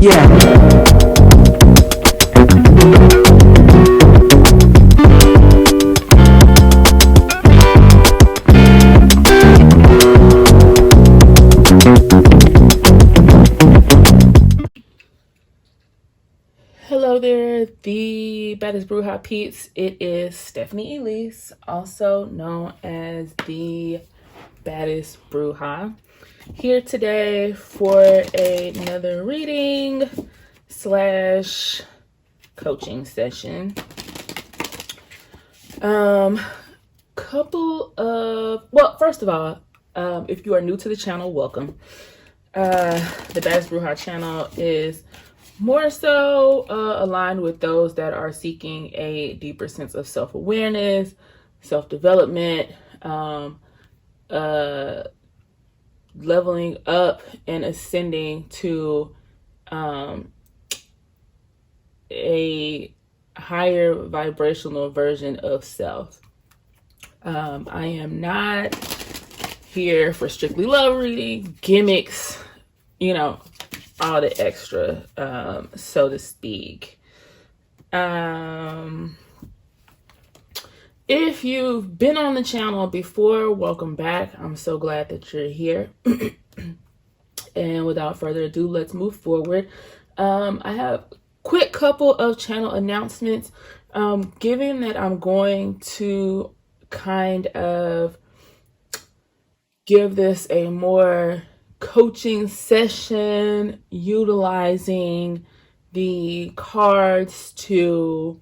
Yeah. Hello there, the Baddest Bruja peeps. It is Stephanie Elise, also known as the Baddest Bruja, here today for another reading slash coaching session. First of all, if you are new to the channel, welcome. The Baddest Bruja channel is more so aligned with those that are seeking a deeper sense of self-awareness, self-development, leveling up and ascending to a higher vibrational version of self. I am not here for strictly love reading, gimmicks, all the extra, so to speak. If you've been on the channel before, welcome back. I'm so glad that you're here. And without further ado, let's move forward. I have a quick couple of channel announcements. Given that I'm going to kind of give this a more coaching session, utilizing the cards to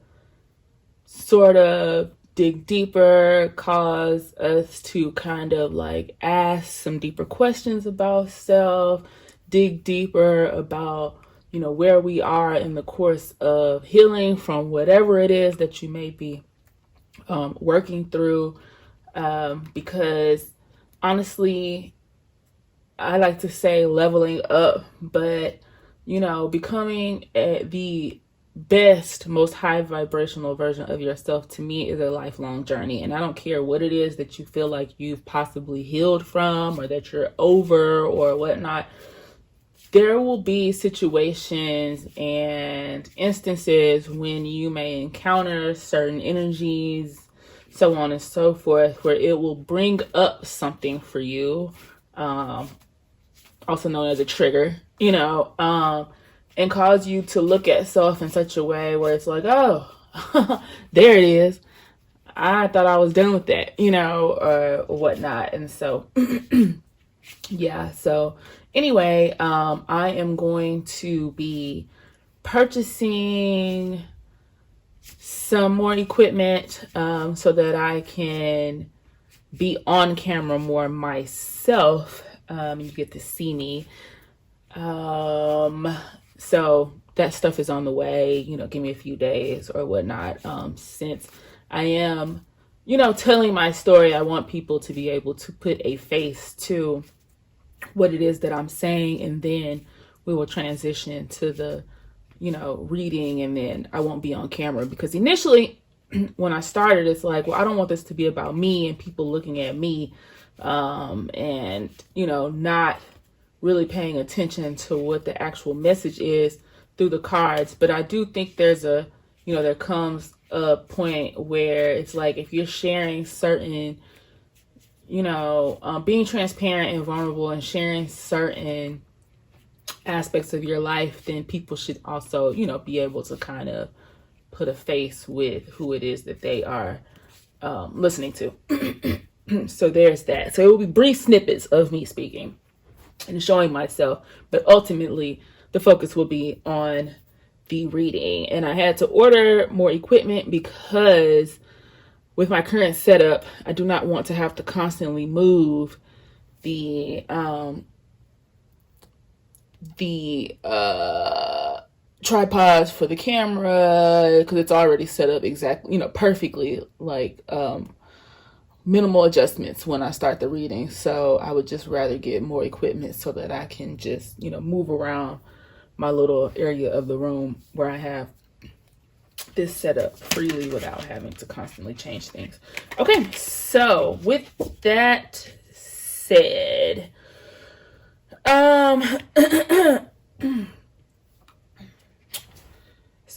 sort of dig deeper, cause us to kind of like ask some deeper questions about self, dig deeper about, where we are in the course of healing from whatever it is that you may be working through. Because honestly, I like to say leveling up, but becoming the best, most high vibrational version of yourself, to me, is a lifelong journey. And I don't care what it is that you feel like you've possibly healed from or that you're over or whatnot. There will be situations and instances when you may encounter certain energies, so on and so forth, where it will bring up something for you, also known as a trigger, and cause you to look at self in such a way where it's like, oh, there it is. I thought I was done with that, or whatnot. And so, yeah. So anyway, I am going to be purchasing some more equipment so that I can be on camera more myself. You get to see me. So that stuff is on the way, give me a few days or whatnot. Since I am, telling my story, I want people to be able to put a face to what it is that I'm saying. And then we will transition to the, reading, and then I won't be on camera, because initially when I started, it's like, well, I don't want this to be about me and people looking at me, and, not really paying attention to what the actual message is through the cards. But I do think there's there comes a point where it's like, if you're sharing certain, being transparent and vulnerable and sharing certain aspects of your life, then people should also, be able to kind of put a face with who it is that they are listening to. So there's that. So it will be brief snippets of me speaking and showing myself, but ultimately the focus will be on the reading. And I had to order more equipment because with my current setup, I do not want to have to constantly move the tripods for the camera, because it's already set up exactly, perfectly, like minimal adjustments when I start the reading. So I would just rather get more equipment so that I can just, move around my little area of the room where I have this set up freely without having to constantly change things. Okay, so with that said,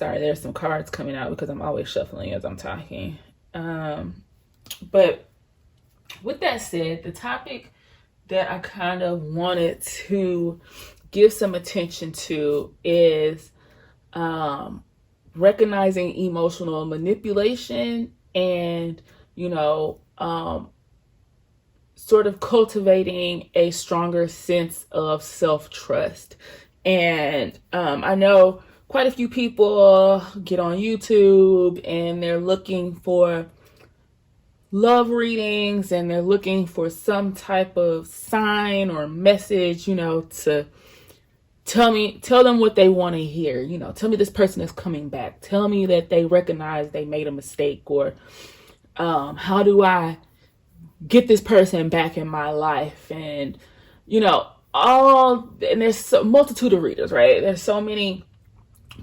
Sorry, there's some cards coming out because I'm always shuffling as I'm talking. But with that said, the topic that I kind of wanted to give some attention to is recognizing emotional manipulation and, sort of cultivating a stronger sense of self-trust. And I know quite a few people get on YouTube and they're looking for love readings and they're looking for some type of sign or message, to tell them what they want to hear. Tell me this person is coming back. Tell me that they recognize they made a mistake, or how do I get this person back in my life? And and there's a multitude of readers, right? There's so many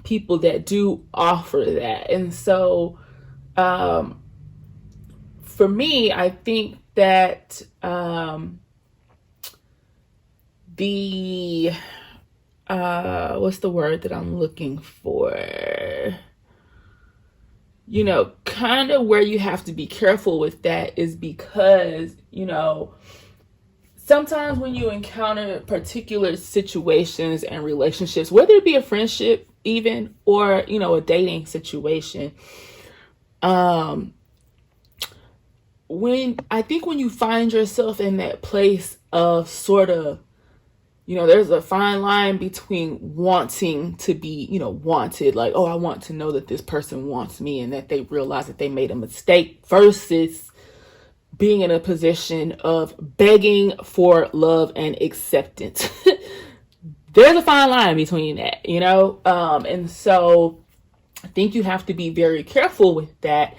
people that do offer that. And so for me, I think that what's the word that I'm looking for? Kind of where you have to be careful with that is because, sometimes when you encounter particular situations and relationships, whether it be a friendship even, or, a dating situation, when you find yourself in that place of sort of, there's a fine line between wanting to be, wanted, like, oh, I want to know that this person wants me and that they realize that they made a mistake, versus being in a position of begging for love and acceptance. There's a fine line between that, and so I think you have to be very careful with that.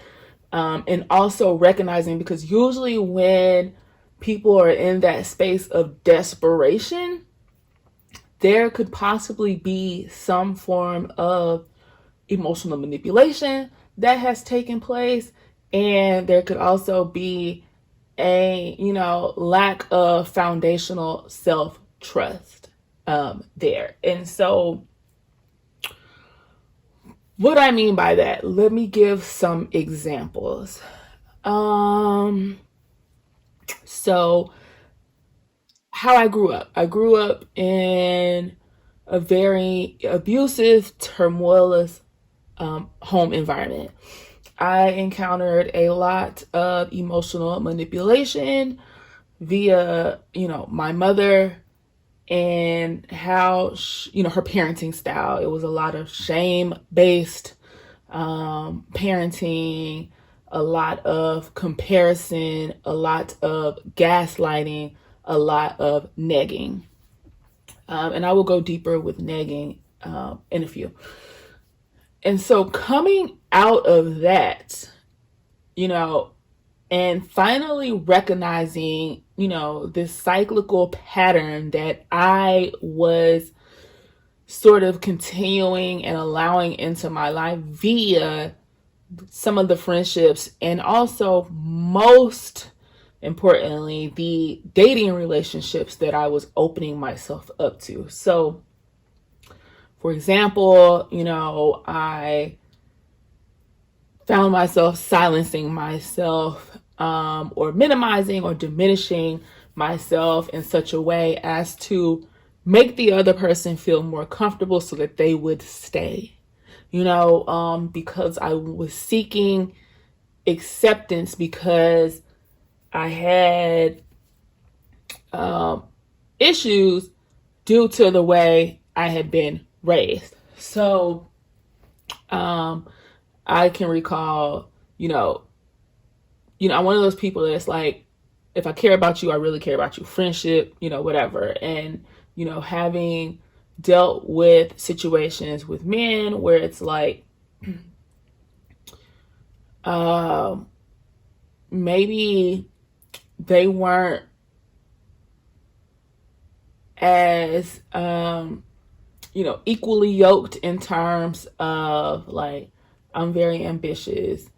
And also recognizing, because usually when people are in that space of desperation, there could possibly be some form of emotional manipulation that has taken place. And there could also be a, lack of foundational self-trust there. And so what I mean by that, let me give some examples. So how I grew up. I grew up in a very abusive, turmoilous home environment. I encountered a lot of emotional manipulation via, my mother and how, her parenting style. It was a lot of shame-based parenting, a lot of comparison, a lot of gaslighting, a lot of negging. And I will go deeper with negging in a few. And so coming out of that, and finally recognizing, this cyclical pattern that I was sort of continuing and allowing into my life via some of the friendships, and also most importantly, the dating relationships that I was opening myself up to. So, for example, I found myself silencing myself, or minimizing or diminishing myself in such a way as to make the other person feel more comfortable so that they would stay, because I was seeking acceptance because I had issues due to the way I had been raised. So I can recall, I'm one of those people that's like, if I care about you, I really care about you. Friendship, whatever. And, having dealt with situations with men where it's like, maybe they weren't as, equally yoked in terms of like, I'm very ambitious.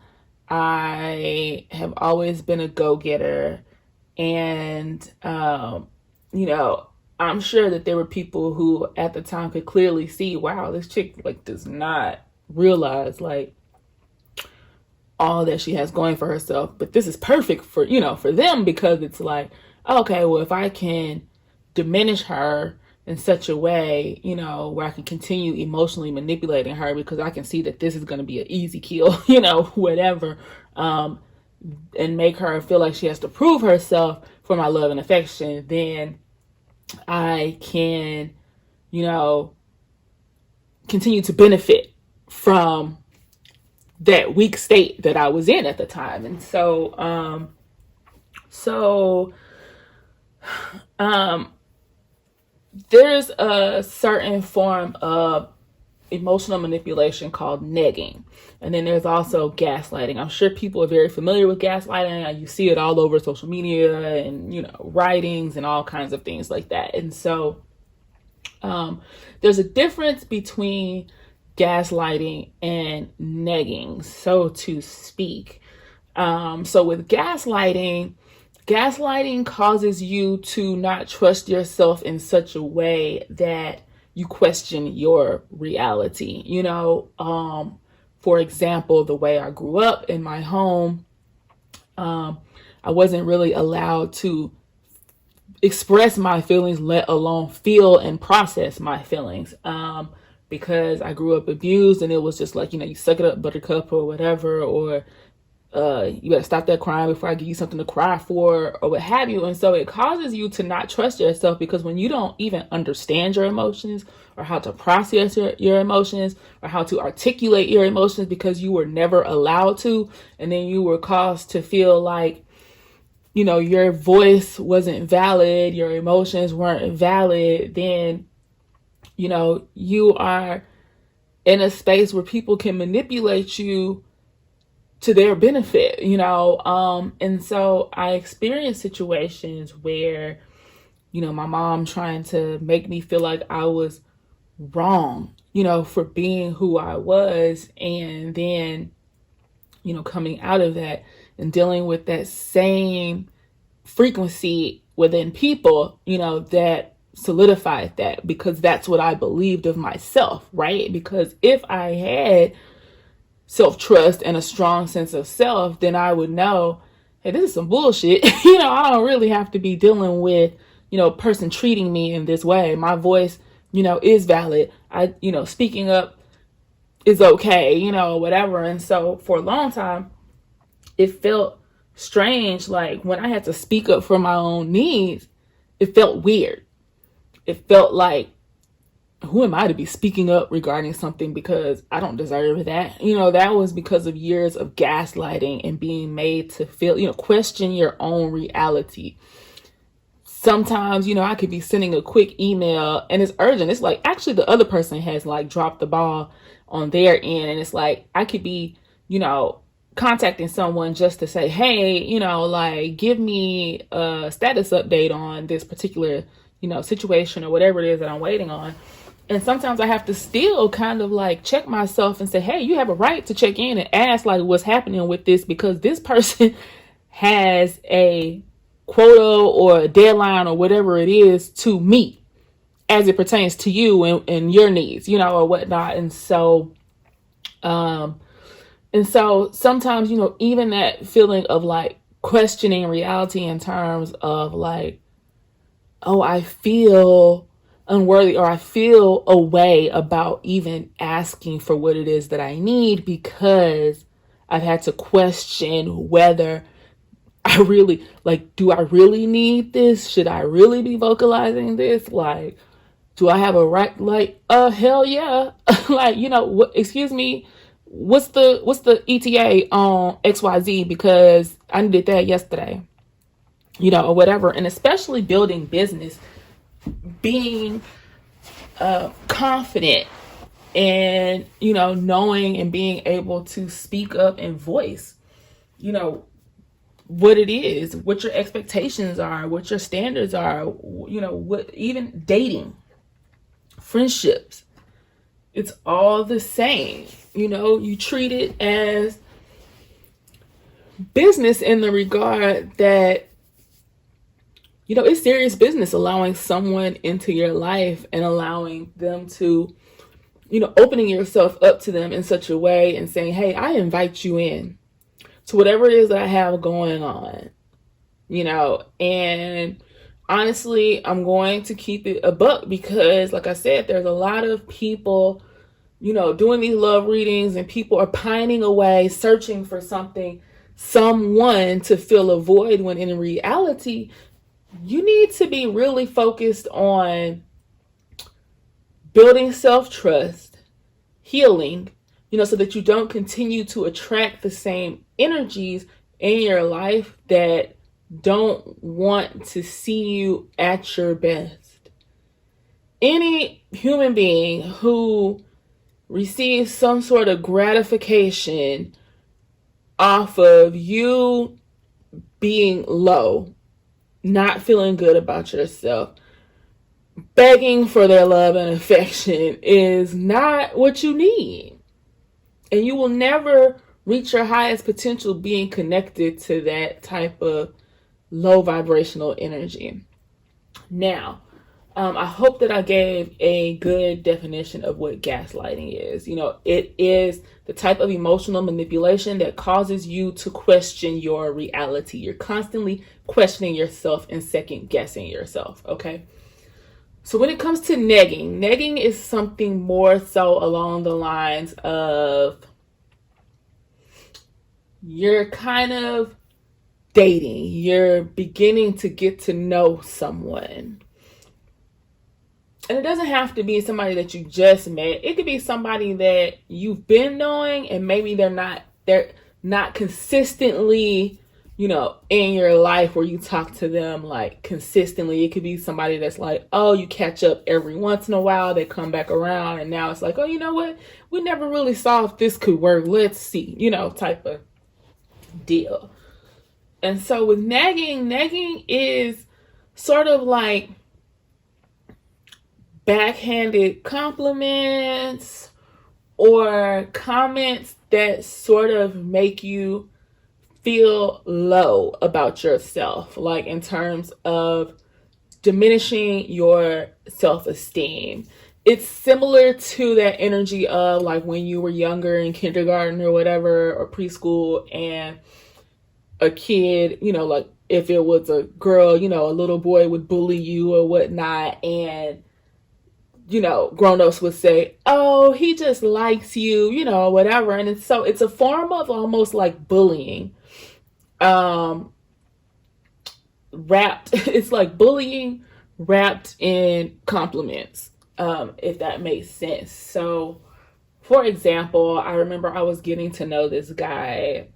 I have always been a go-getter. And, I'm sure that there were people who at the time could clearly see, wow, this chick like does not realize like all that she has going for herself. But this is perfect for, for them, because it's like, okay, well, if I can diminish her in such a way, where I can continue emotionally manipulating her, because I can see that this is going to be an easy kill, whatever, and make her feel like she has to prove herself for my love and affection, then I can, continue to benefit from that weak state that I was in at the time. And there's a certain form of emotional manipulation called negging. And then there's also gaslighting. I'm sure people are very familiar with gaslighting. You see it all over social media and, writings and all kinds of things like that. And so there's a difference between gaslighting and negging, so to speak. So with gaslighting causes you to not trust yourself in such a way that you question your reality. For example, the way I grew up in my home, I wasn't really allowed to express my feelings, let alone feel and process my feelings, because I grew up abused, and it was just like, you suck it up, buttercup, or whatever, or you better stop that crying before I give you something to cry for, or what have you. And so it causes you to not trust yourself, because when you don't even understand your emotions, or how to process your emotions, or how to articulate your emotions, because you were never allowed to, and then you were caused to feel like, your voice wasn't valid, your emotions weren't valid, then, you are in a space where people can manipulate you to their benefit, and so I experienced situations where, my mom trying to make me feel like I was wrong, for being who I was, and then, coming out of that and dealing with that same frequency within people, that solidified that, because that's what I believed of myself, right? Because if I had self-trust and a strong sense of self, then I would know, hey, this is some bullshit. I don't really have to be dealing with, a person treating me in this way. My voice, is valid. Speaking up is okay, whatever. And so for a long time, it felt strange. Like when I had to speak up for my own needs, it felt weird. It felt like, who am I to be speaking up regarding something, because I don't deserve that? That was because of years of gaslighting and being made to feel, question your own reality. Sometimes, I could be sending a quick email and it's urgent. It's like, actually the other person has like dropped the ball on their end. And it's like, I could be, contacting someone just to say, hey, like give me a status update on this particular, situation or whatever it is that I'm waiting on. And sometimes I have to still kind of like check myself and say, hey, you have a right to check in and ask like what's happening with this, because this person has a quota or a deadline or whatever it is to meet as it pertains to you and your needs, or whatnot. And so sometimes, even that feeling of like questioning reality in terms of like, oh, I feel unworthy, or I feel a way about even asking for what it is that I need, because I've had to question whether I really, like, do I really need this? Should I really be vocalizing this? Like, do I have a right? Like, hell yeah. Like, what, excuse me, what's the ETA on XYZ? Because I did that yesterday, or whatever. And especially building business, being confident and, knowing and being able to speak up and voice, what it is, what your expectations are, what your standards are, what, even dating, friendships, it's all the same. You treat it as business in the regard that, it's serious business, allowing someone into your life and allowing them to, opening yourself up to them in such a way and saying, hey, I invite you in to whatever it is that I have going on, and honestly, I'm going to keep it a buck because, like I said, there's a lot of people, doing these love readings, and people are pining away, searching for someone to fill a void, when in reality, you need to be really focused on building self-trust, healing, so that you don't continue to attract the same energies in your life that don't want to see you at your best. Any human being who receives some sort of gratification off of you being low, not feeling good about yourself, begging for their love and affection is not what you need. And you will never reach your highest potential being connected to that type of low vibrational energy. Now, I hope that I gave a good definition of what gaslighting is. It is the type of emotional manipulation that causes you to question your reality. You're constantly questioning yourself and second guessing yourself, okay? So when it comes to negging is something more so along the lines of you're kind of dating, you're beginning to get to know someone. And it doesn't have to be somebody that you just met. It could be somebody that you've been knowing, and maybe they're not consistently, in your life where you talk to them like consistently. It could be somebody that's like, oh, you catch up every once in a while, they come back around, and now it's like, oh, you know what? We never really saw if this could work. Let's see, type of deal. And so with negging is sort of like backhanded compliments or comments that sort of make you feel low about yourself, like in terms of diminishing your self-esteem. It's similar to that energy of like when you were younger in kindergarten or whatever, or preschool, and a kid, like if it was a girl, a little boy would bully you or whatnot, and grown-ups would say, oh, he just likes you, whatever. And it's a form of almost like bullying, it's like bullying wrapped in compliments, if that makes sense. So for example, I remember I was getting to know this guy,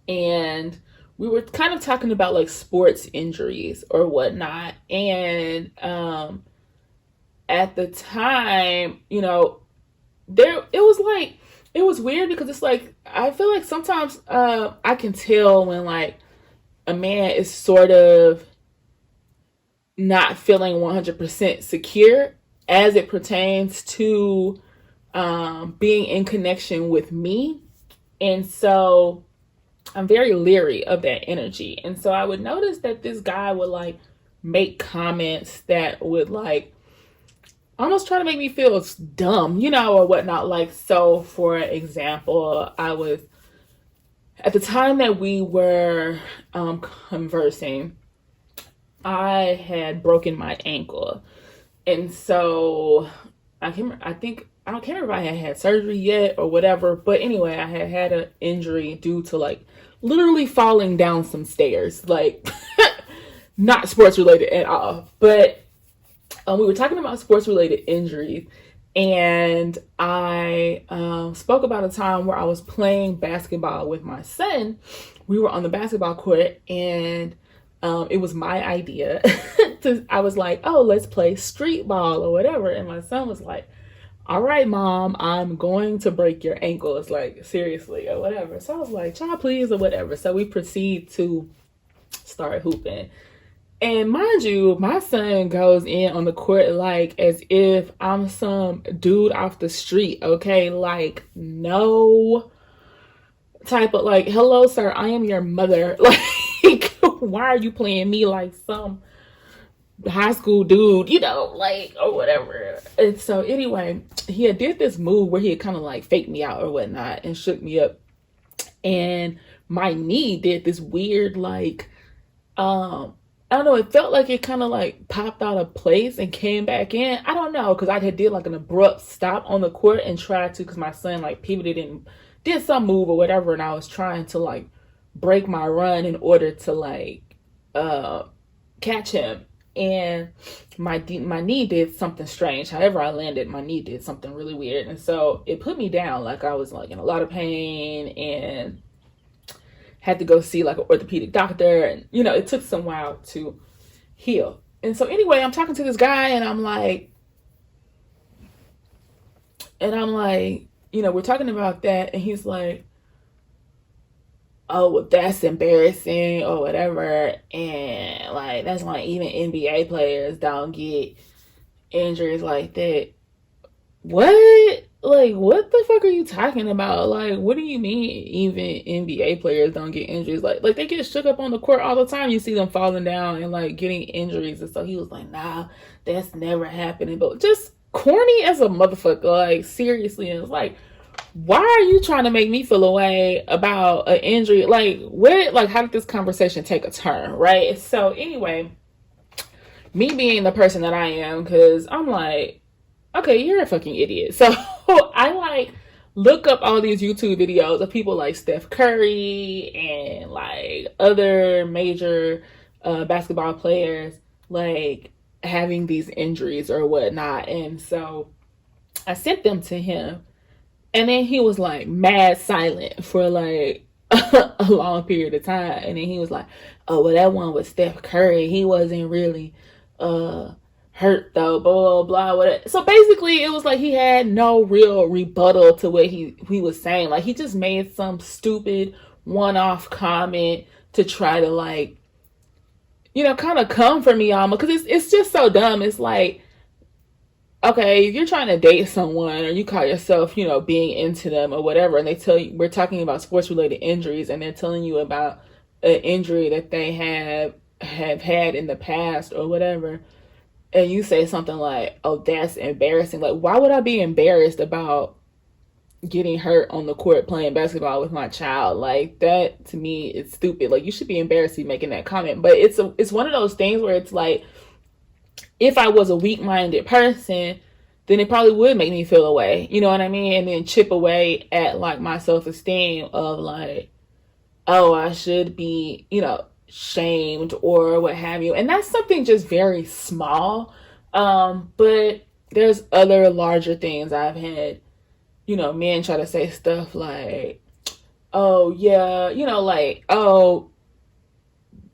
and we were kind of talking about like sports injuries or whatnot. And at the time, it was weird because it's like, I feel like sometimes I can tell when like a man is sort of not feeling 100% secure as it pertains to being in connection with me. And so I'm very leery of that energy. And so I would notice that this guy would like make comments that would like almost try to make me feel dumb, or whatnot. Like, so for example, I was, at the time that we were conversing, I had broken my ankle. And so I can't remember if I had surgery yet or whatever, but anyway, I had an injury due to like literally falling down some stairs, like not sports related at all. But we were talking about sports related injuries, and I spoke about a time where I was playing basketball with my son. We were on the basketball court, and it was my idea. I was like, oh, let's play street ball or whatever. And my son was like, all right, Mom, I'm going to break your ankle. It's like, seriously, or whatever. So I was like, child, please, or whatever. So we proceed to start hooping. And mind you, my son goes in on the court like as if I'm some dude off the street, okay? Like, no type of like, hello, sir, I am your mother. Like, why are you playing me like some high school dude, you know, like, or whatever. And so anyway, he had did this move where he had kind of like faked me out or whatnot and shook me up. And my knee did this weird, like, I don't know, it felt like it kind of like popped out of place and came back in. I don't know, because I had did like an abrupt stop on the court and tried to, because my son like pivoted and did some move or whatever, and I was trying to like break my run in order to like catch him. And my knee did something strange. However I landed, my knee did something really weird, and so it put me down. Like I was like in a lot of pain and had to go see like an orthopedic doctor, and you know, it took some while to heal. And so anyway, I'm talking to this guy, and I'm like, you know, we're talking about that, and he's like, oh, well, that's embarrassing or whatever, and like that's why even NBA players don't get injuries like that. What? Like, what the fuck are you talking about? Like, what do you mean even NBA players don't get injuries? Like they get shook up on the court all the time. You see them falling down and like getting injuries. And so he was like, nah, that's never happening. But just corny as a motherfucker. Like, seriously. And it's like, why are you trying to make me feel a way about an injury? Like, what? Like, how did this conversation take a turn? Right? So anyway, me being the person that I am, because I'm like, okay, you're a fucking idiot. So I like look up all these YouTube videos of people like Steph Curry and like other major basketball players like having these injuries or whatnot. And so I sent them to him, and then he was like mad silent for like a long period of time. And then he was like, oh, well, that one was Steph Curry. He wasn't really hurt though, blah blah blah. So basically it was like he had no real rebuttal to what he was saying. Like he just made some stupid one-off comment to try to like, you know, kind of come for me almost, because it's just so dumb. It's like, okay, if you're trying to date someone or you call yourself, you know, being into them or whatever, and they tell you we're talking about sports related injuries, and they're telling you about an injury that they have had in the past or whatever, and you say something like, oh, that's embarrassing. Like, why would I be embarrassed about getting hurt on the court playing basketball with my child? Like, that to me is stupid. Like, you should be embarrassed making that comment. But it's one of those things where it's like, if I was a weak-minded person, then it probably would make me feel away. You know what I mean? And then chip away at like my self-esteem of like, oh, I should be, you know, shamed or what have you. And that's something just very small, but there's other larger things. I've had, you know, men try to say stuff like, oh yeah, you know, like, oh,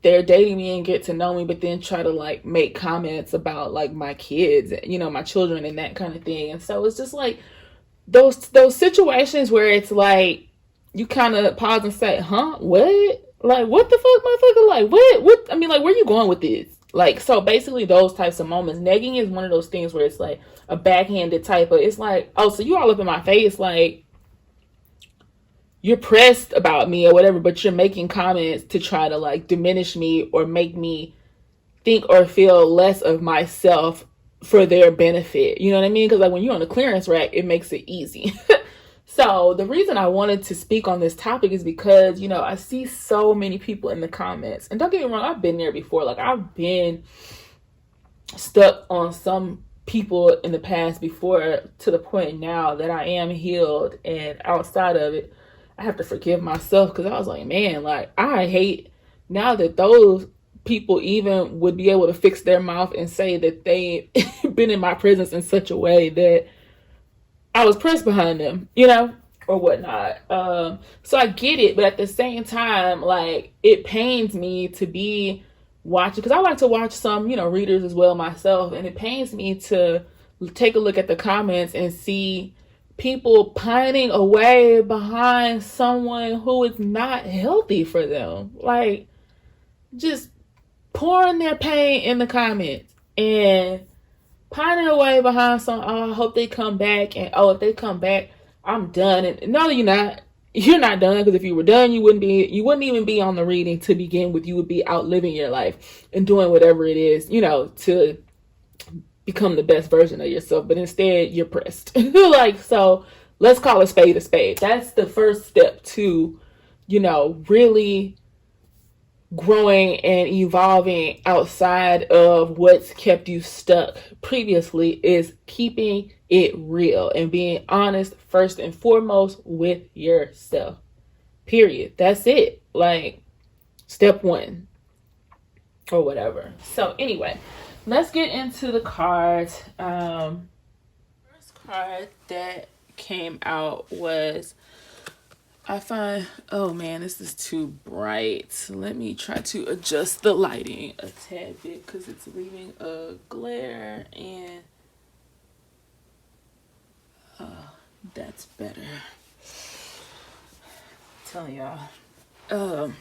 they're dating me and get to know me, but then try to like make comments about like my kids, you know, my children and that kind of thing. And so it's just like those situations where it's like you kind of pause and say, huh, what? Like, what the fuck, motherfucker? Like, what? I mean, like, where you going with this? Like, so basically those types of moments. Negging is one of those things where it's like a backhanded type of, it's like, oh, so you all up in my face, like, you're pressed about me or whatever, but you're making comments to try to, like, diminish me or make me think or feel less of myself for their benefit. You know what I mean? Because, like, when you're on the clearance rack, it makes it easy. So the reason I wanted to speak on this topic is because, you know, I see so many people in the comments, and don't get me wrong, I've been there before. Like, I've been stuck on some people in the past before, to the point now that I am healed, and outside of it, I have to forgive myself, because I was like, man, like, I hate now that those people even would be able to fix their mouth and say that they've been in my presence in such a way that I was pressed behind them, you know, or whatnot. So I get it, but at the same time, like, it pains me to be watching, because I like to watch some, you know, readers as well myself, and it pains me to take a look at the comments and see people pining away behind someone who is not healthy for them. Like, just pouring their pain in the comments and pining away behind some, oh, I hope they come back, and oh, if they come back, I'm done. And no, you're not. you're not done, because if you were done, you wouldn't even be on the reading to begin with. You would be out living your life and doing whatever it is, to become the best version of yourself. But instead, you're pressed. Like, so let's call a spade a spade. That's the first step to, really growing and evolving outside of what's kept you stuck previously, is keeping it real and being honest first and foremost with yourself. Period. That's it. Like, step one or whatever. So anyway, let's get into the cards. First card that came out was, oh man, this is too bright. Let me try to adjust the lighting a tad bit because it's leaving a glare, and that's better. I'm telling y'all.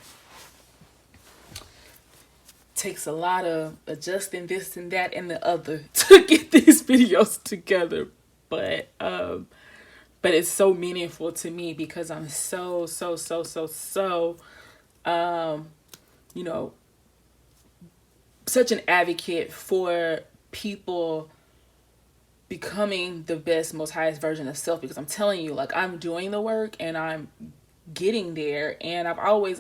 Takes a lot of adjusting this and that and the other to get these videos together. But it's so meaningful to me because I'm so such an advocate for people becoming the best, most highest version of self, because I'm telling you, like, I'm doing the work and I'm getting there, and I've always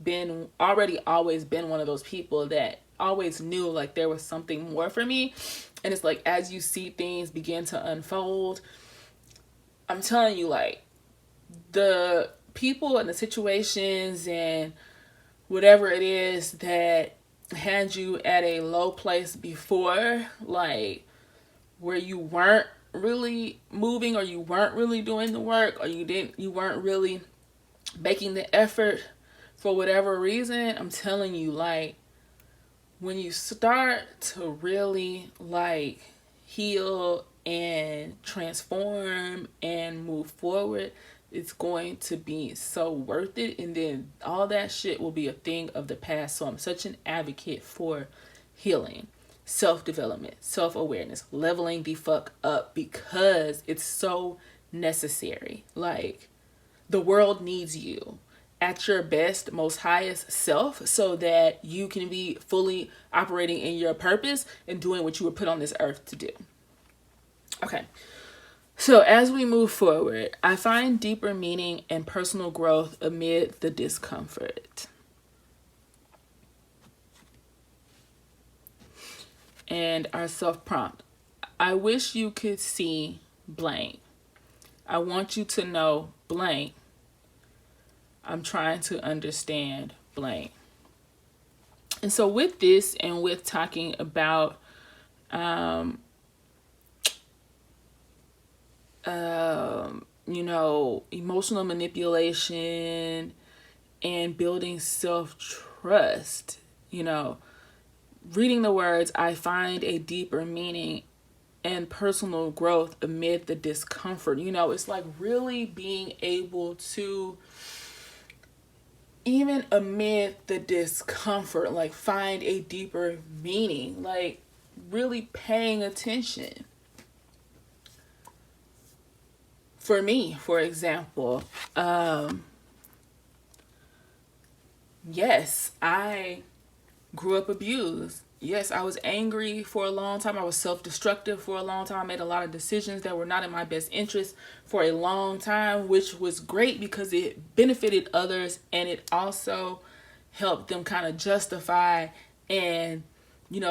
been one of those people that always knew like there was something more for me. And it's like, as you see things begin to unfold, I'm telling you, like, the people and the situations and whatever it is that had you at a low place before, like where you weren't really moving, or you weren't really doing the work, or you weren't really making the effort for whatever reason, I'm telling you, like, when you start to really like heal and transform and move forward, it's going to be so worth it. And then all that shit will be a thing of the past. So I'm such an advocate for healing, self-development, self-awareness, leveling the fuck up, because it's so necessary. Like, the world needs you at your best, most highest self, so that you can be fully operating in your purpose and doing what you were put on this earth to do. Okay. So as we move forward, I find deeper meaning and personal growth amid the discomfort. And our self-prompt: I wish you could see blank. I want you to know blank. I'm trying to understand blank. And so with this, and with talking about emotional manipulation and building self-trust, reading the words, I find a deeper meaning and personal growth amid the discomfort. It's like really being able to, even amid the discomfort, like find a deeper meaning, like really paying attention. For me, for example, yes, I grew up abused. Yes, I was angry for a long time. I was self-destructive for a long time. I made a lot of decisions that were not in my best interest for a long time, which was great because it benefited others, and it also helped them kind of justify and,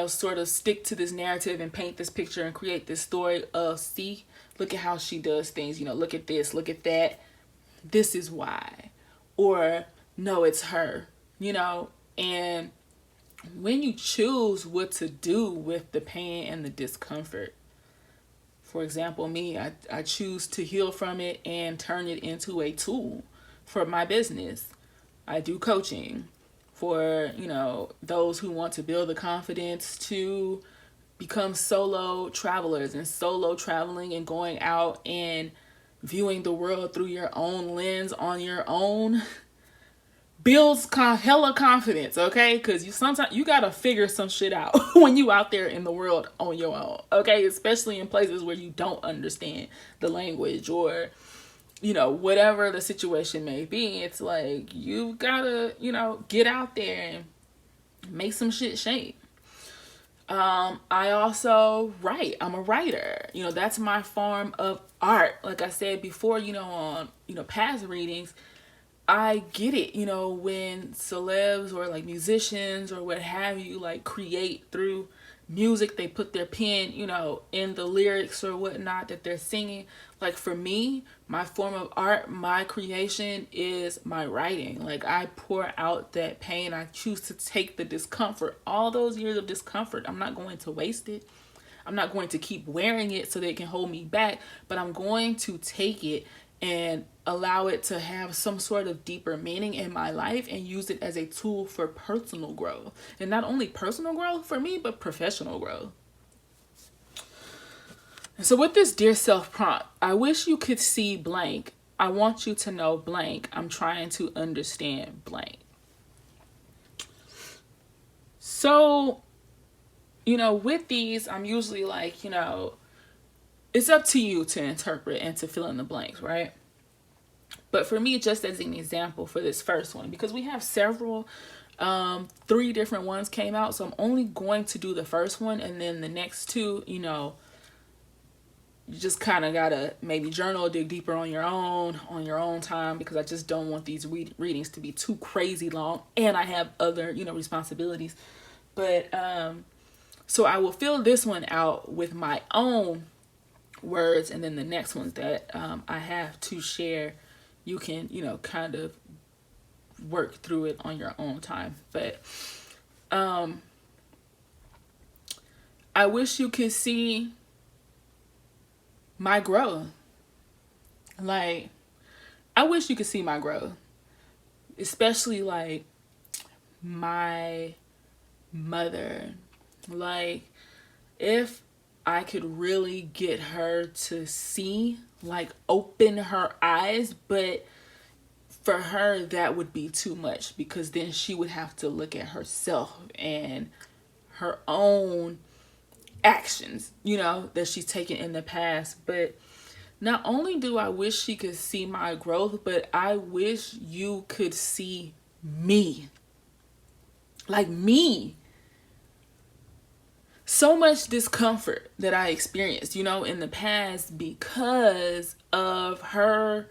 sort of stick to this narrative and paint this picture and create this story of, see, look at how she does things. Look at this, look at that. This is why. Or, no, it's her, and when you choose what to do with the pain and the discomfort, for example, me, I choose to heal from it and turn it into a tool for my business. I do coaching for, those who want to build the confidence to become solo travelers, and solo traveling and going out and viewing the world through your own lens on your own builds hella confidence, okay? Because sometimes you gotta figure some shit out when you out there in the world on your own, okay? Especially in places where you don't understand the language, or whatever the situation may be, it's like you gotta, get out there and make some shit shake. I also write. I'm a writer. That's my form of art. Like I said before, on, past readings, I get it, when celebs or like musicians or what have you, like create through music, they put their pen, in the lyrics or whatnot that they're singing. Like for me, my form of art, my creation is my writing. Like I pour out that pain. I choose to take the discomfort, all those years of discomfort. I'm not going to waste it. I'm not going to keep wearing it so that it can hold me back, but I'm going to take it and allow it to have some sort of deeper meaning in my life and use it as a tool for personal growth. And not only personal growth for me, but professional growth. And so with this dear self prompt, I wish you could see blank. I want you to know blank. I'm trying to understand blank. So, with these, I'm usually like, it's up to you to interpret and to fill in the blanks, right? But for me, just as an example for this first one, because we have several, 3 different ones came out. So I'm only going to do the first one, and then the next 2, you just kind of got to maybe journal, dig deeper on your own time, because I just don't want these readings to be too crazy long. And I have other, responsibilities. But, so I will fill this one out with my own words, and then the next ones that I have to share, you can kind of work through it on your own time. But I wish you could see my growth. Like I wish you could see my growth, especially like my mother. Like if I could really get her to see, like open her eyes, but for her that would be too much, because then she would have to look at herself and her own actions, that she's taken in the past. But not only do I wish she could see my growth, but I wish you could see me. Like me. So much discomfort that I experienced, in the past because of her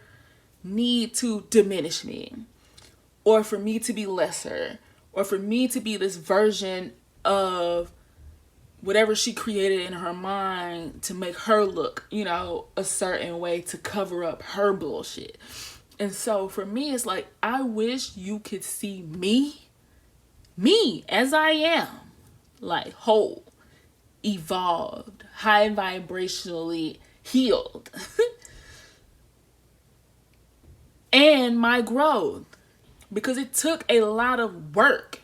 need to diminish me, or for me to be lesser, or for me to be this version of whatever she created in her mind to make her look, a certain way to cover up her bullshit. And so for me, it's like, I wish you could see me as I am, like whole, evolved, high vibrationally healed, and my growth, because it took a lot of work.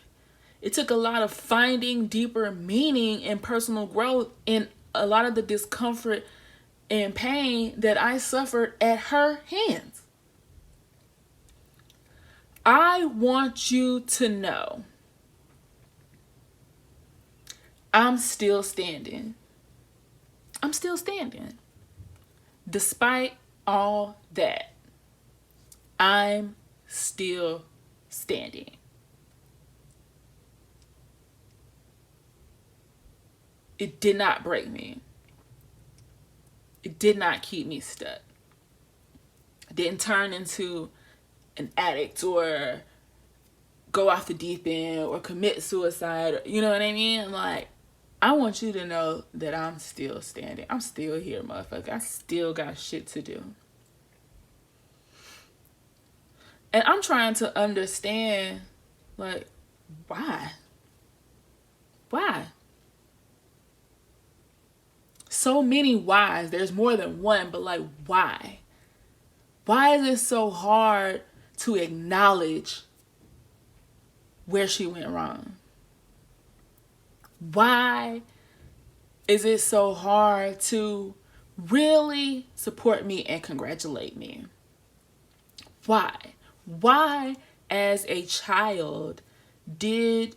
It took a lot of finding deeper meaning and personal growth in a lot of the discomfort and pain that I suffered at her hands. I want you to know I'm still standing. I'm still standing. Despite all that, I'm still standing. It did not break me. It did not keep me stuck. I didn't turn into an addict or go off the deep end or commit suicide. You know what I mean? Like, I want you to know that I'm still standing. I'm still here, motherfucker. I still got shit to do. And I'm trying to understand, like, why? Why? So many whys. There's more than one, but like, why? Why is it so hard to acknowledge where she went wrong? Why is it so hard to really support me and congratulate me? Why? Why, as a child, did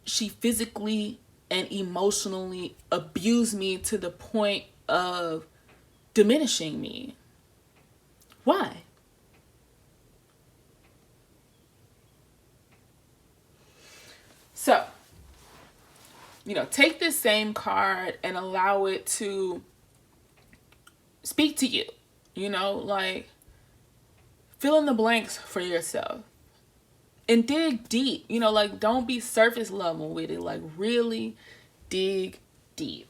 she physically and emotionally abuse me to the point of diminishing me? Why? So, take this same card and allow it to speak to you. Like, fill in the blanks for yourself. And dig deep. Like, don't be surface level with it. Like, really dig deep.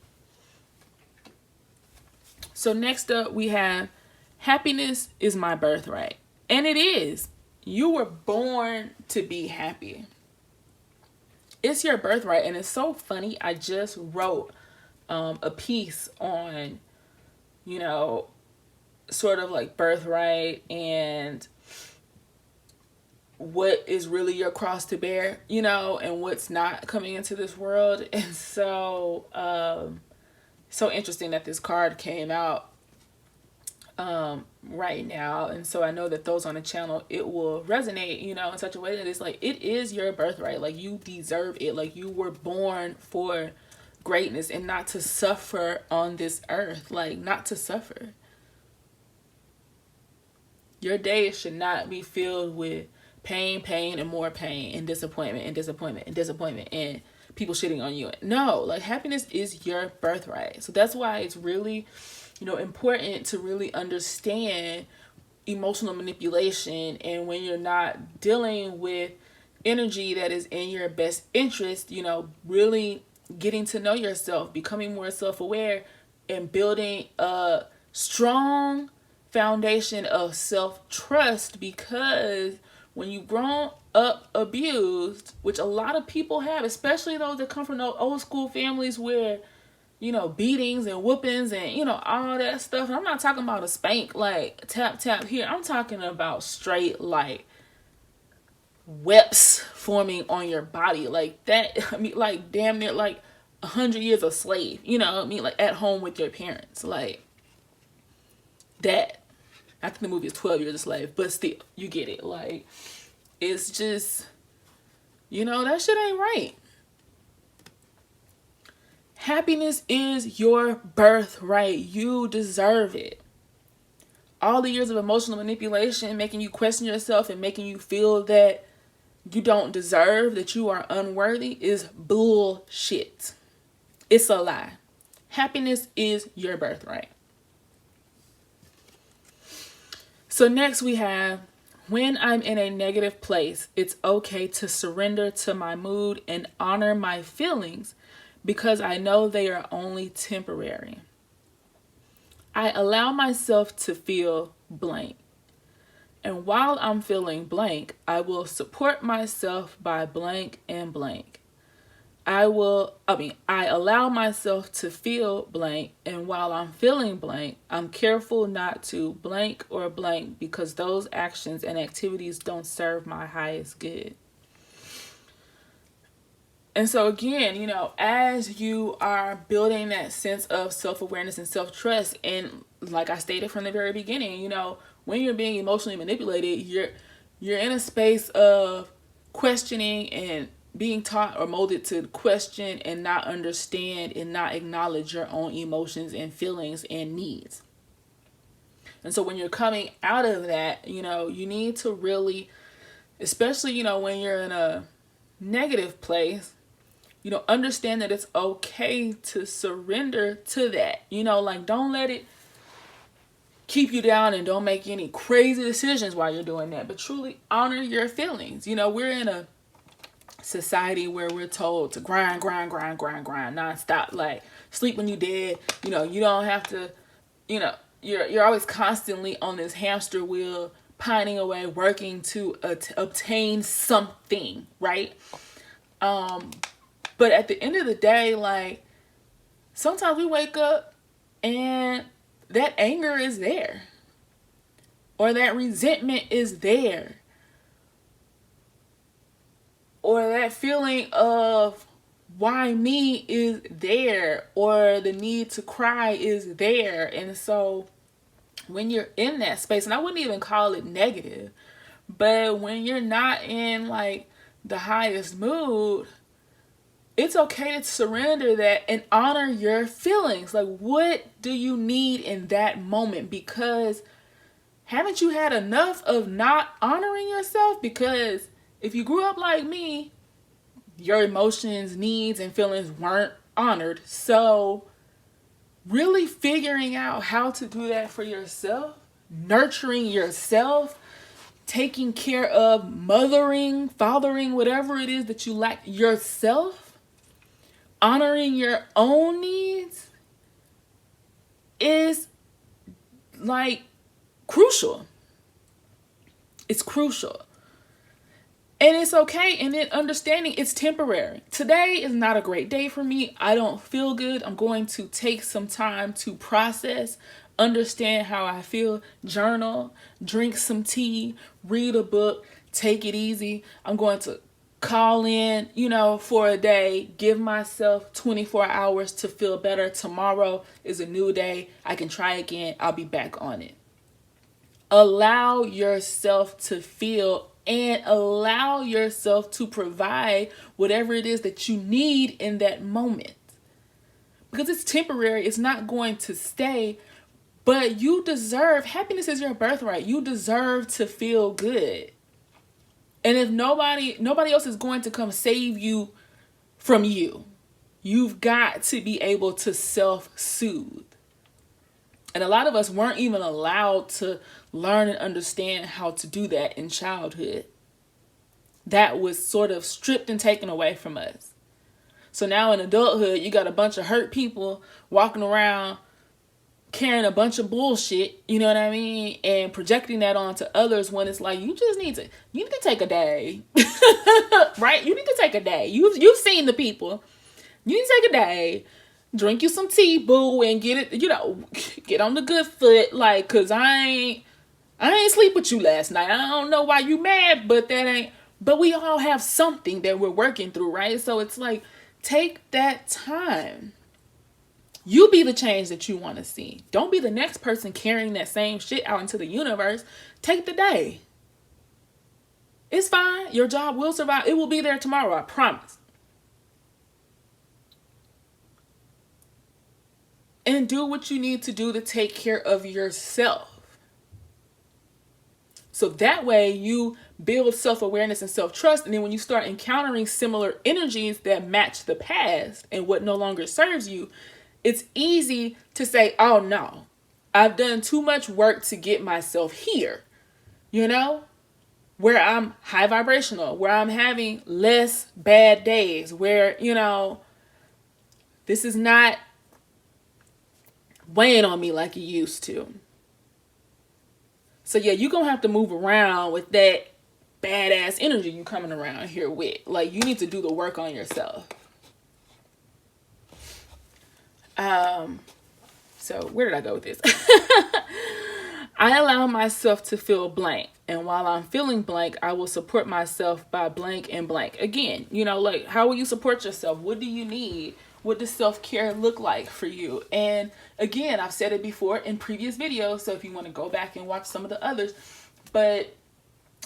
So next up we have, happiness is my birthright. And it is. You were born to be happy. It's your birthright. And it's so funny. I just wrote a piece on, sort of like birthright and what is really your cross to bear, and what's not coming into this world. And so, so interesting that this card came out right now. And so I know that those on the channel, it will resonate, in such a way that it's like, it is your birthright. Like, you deserve it. Like, you were born for greatness and not to suffer on this earth. Like, not to suffer. Your days should not be filled with pain, and more pain, and disappointment, and people shitting on you. No, like, happiness is your birthright. So that's why it's really, important to really understand emotional manipulation. And when you're not dealing with energy that is in your best interest, really getting to know yourself, becoming more self-aware, and building a strong foundation of self-trust. Because when you've grown up abused, which a lot of people have, especially those that come from those old school families where, beatings and whoopings and, all that stuff. And I'm not talking about a spank, like tap, tap here. I'm talking about straight, like, webs forming on your body. Like that, like damn near like 100 years of slave, like at home with your parents. Like that. I think the movie is 12 Years a Slave, but still, you get it. Like, it's just, that shit ain't right. Happiness is your birthright. You deserve it. All the years of emotional manipulation, making you question yourself and making you feel that you don't deserve, that you are unworthy, is bullshit. It's a lie. Happiness is your birthright. So next we have, when I'm in a negative place, it's okay to surrender to my mood and honor my feelings because I know they are only temporary. I allow myself to feel blank. And while I'm feeling blank, I will support myself by blank and blank. I allow myself to feel blank, and while I'm feeling blank, I'm careful not to blank or blank because those actions and activities don't serve my highest good. And so again, as you are building that sense of self-awareness and self-trust, and like I stated from the very beginning, when you're being emotionally manipulated, you're in a space of questioning and being taught or molded to question and not understand and not acknowledge your own emotions and feelings and needs. And so when you're coming out of that, you need to really, especially, when you're in a negative place, understand that it's okay to surrender to that. Like, don't let it keep you down and don't make any crazy decisions while you're doing that, but truly honor your feelings. We're in a society where we're told to grind nonstop. Like, sleep when you dead. You don't have to, you're always constantly on this hamster wheel, pining away, working to obtain something, right? But at the end of the day, like, sometimes we wake up and that anger is there, or that resentment is there, or that feeling of why me is there, or the need to cry is there. And so when you're in that space, and I wouldn't even call it negative, but when you're not in like the highest mood, it's okay to surrender that and honor your feelings. Like, what do you need in that moment? Because Haven't you had enough of not honoring yourself? Because if you grew up like me, your emotions, needs, and feelings weren't honored. So really figuring out how to do that for yourself, nurturing yourself, taking care of, mothering, fathering, whatever it is that you lack yourself, honoring your own needs is like crucial. It's crucial. And it's okay. And then understanding it's temporary. Today is not a great day for me. I don't feel good. I'm going to take some time to process, understand how I feel, journal, drink some tea, read a book, take it easy. I'm going to call in, for a day, give myself 24 hours to feel better. Tomorrow is a new day. I can try again. I'll be back on it. Allow yourself to feel and allow yourself to provide whatever it is that you need in that moment. Because it's temporary, it's not going to stay, but you deserve, happiness is your birthright. You deserve to feel good. And if nobody else is going to come save you from you, you've got to be able to self-soothe. And a lot of us weren't even allowed to learn and understand how to do that in childhood. That was sort of stripped and taken away from us. So now in adulthood, you got a bunch of hurt people walking around carrying a bunch of bullshit, you know what I mean? And projecting that onto others when it's like, you need to take a day, right? You need to take a day. You've seen the people. You need to take a day. Drink you some tea, boo, and get it, get on the good foot. Like, cause I ain't sleep with you last night. I don't know why you mad, but we all have something that we're working through, right? So it's like, take that time. You be the change that you want to see. Don't be the next person carrying that same shit out into the universe. Take the day. It's fine. Your job will survive. It will be there tomorrow, I promise. And do what you need to do to take care of yourself. So that way you build self-awareness and self-trust. And then when you start encountering similar energies that match the past and what no longer serves you, it's easy to say, oh no, I've done too much work to get myself here, where I'm high vibrational, where I'm having less bad days, where, this is not weighing on me like it used to. So yeah, you're going to have to move around with that badass energy you coming around here with. Like, you need to do the work on yourself. So where did I go with this? I allow myself to feel blank. And while I'm feeling blank, I will support myself by blank and blank. Again, like, how will you support yourself? What do you need? What does self-care look like for you? And again, I've said it before in previous videos, so if you want to go back and watch some of the others, but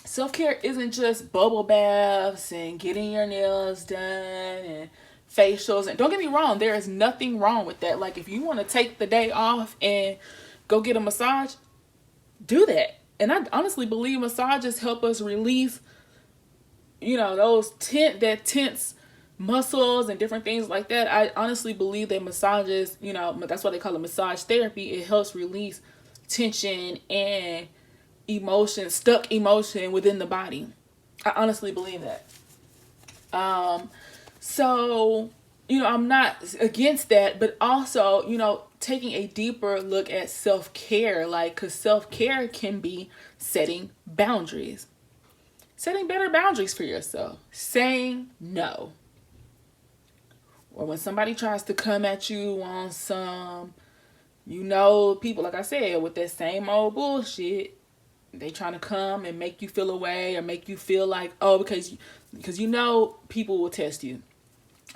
self-care isn't just bubble baths and getting your nails done and facials. And don't get me wrong, there is nothing wrong with that. Like, if you want to take the day off and go get a massage, do that. And I honestly believe massages help us release, those tense muscles and different things like that. I honestly believe that massages, that's why they call it massage therapy. It helps release tension and stuck emotion within the body. I honestly believe that. So, I'm not against that, but also, taking a deeper look at self-care, because self-care can be setting boundaries, setting better boundaries for yourself, saying no. Or when somebody tries to come at you on some, people, like I said, with that same old bullshit, they trying to come and make you feel away or make you feel like, oh, because people will test you.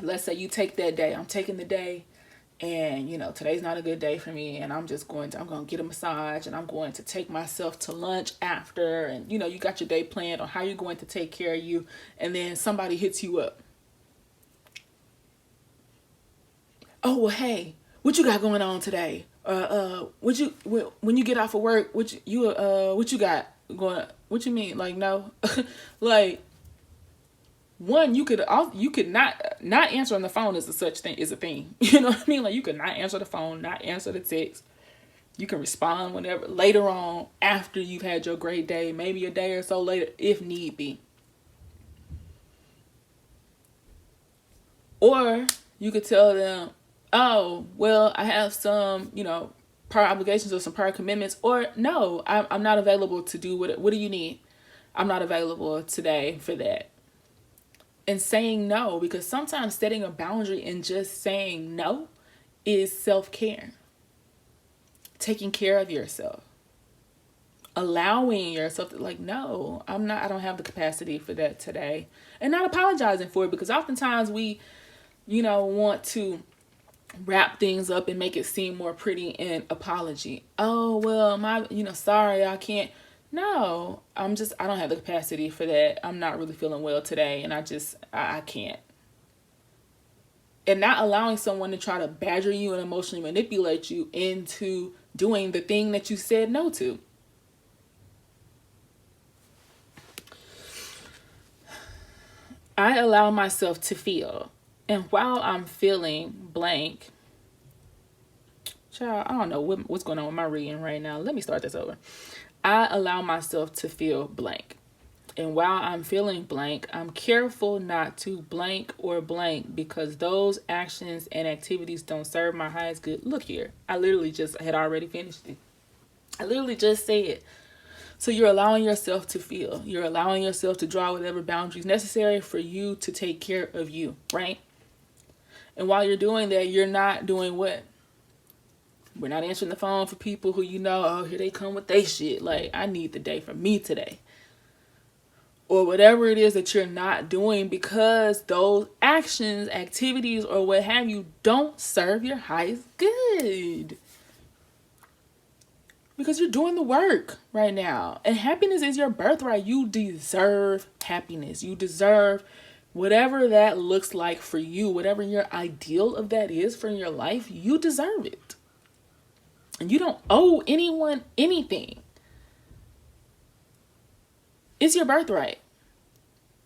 Let's say you take that day. I'm taking the day and, today's not a good day for me. And I'm going to get a massage and I'm going to take myself to lunch after. And, you got your day planned on how you're going to take care of you. And then somebody hits you up. Oh, well, hey, what you got going on today? when you get off of work, what you got going? What you mean? Like, no, like, one, you could not answer on the phone is a such thing is a thing. You know what I mean? Like, you could not answer the phone, not answer the text. You can respond whenever later on after you've had your great day, maybe a day or so later if need be. Or you could tell them, oh, well, I have some, prior obligations or some prior commitments. Or, no, I'm not available to do what do you need? I'm not available today for that. And saying no, because sometimes setting a boundary and just saying no is self-care. Taking care of yourself. Allowing yourself to, like, no, I don't have the capacity for that today. And not apologizing for it, because oftentimes we, want to wrap things up and make it seem more pretty in apology. Oh, well, sorry, I can't. No, I don't have the capacity for that. I'm not really feeling well today, and I can't. And not allowing someone to try to badger you and emotionally manipulate you into doing the thing that you said no to. I allow myself to feel. And while I'm feeling blank, child, I don't know what's going on with my reading right now. Let me start this over. I allow myself to feel blank. And while I'm feeling blank, I'm careful not to blank or blank, because those actions and activities don't serve my highest good. Look here. I literally just had already finished it. I literally just said. So you're allowing yourself to feel. You're allowing yourself to draw whatever boundaries necessary for you to take care of you, right? And while you're doing that, you're not doing what? We're not answering the phone for people who oh, here they come with they shit. Like, I need the day for me today. Or whatever it is that you're not doing, because those actions, activities, or what have you don't serve your highest good. Because you're doing the work right now. And happiness is your birthright. You deserve happiness. You deserve whatever that looks like for you. Whatever your ideal of that is for your life, you deserve it. And you don't owe anyone anything. It's your birthright.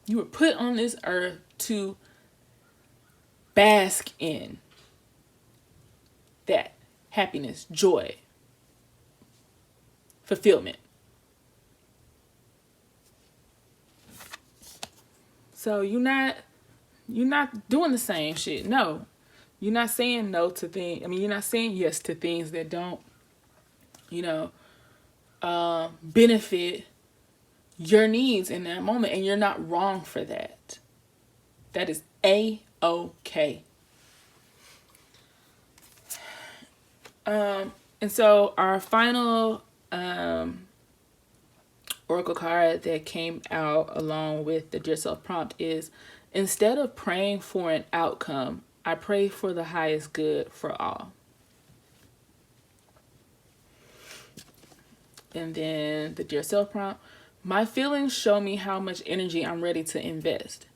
You were put on this earth to bask in that happiness, joy, fulfillment. So you're not doing the same shit. No. You're not saying no to things. I mean, you're not saying yes to things that don't, benefit your needs in that moment. And you're not wrong for that. That is A-OK. And so our final oracle card that came out along with the Dear Self prompt is, instead of praying for an outcome, I pray for the highest good for all. And then the Dear Self prompt, my feelings show me how much energy I'm ready to invest.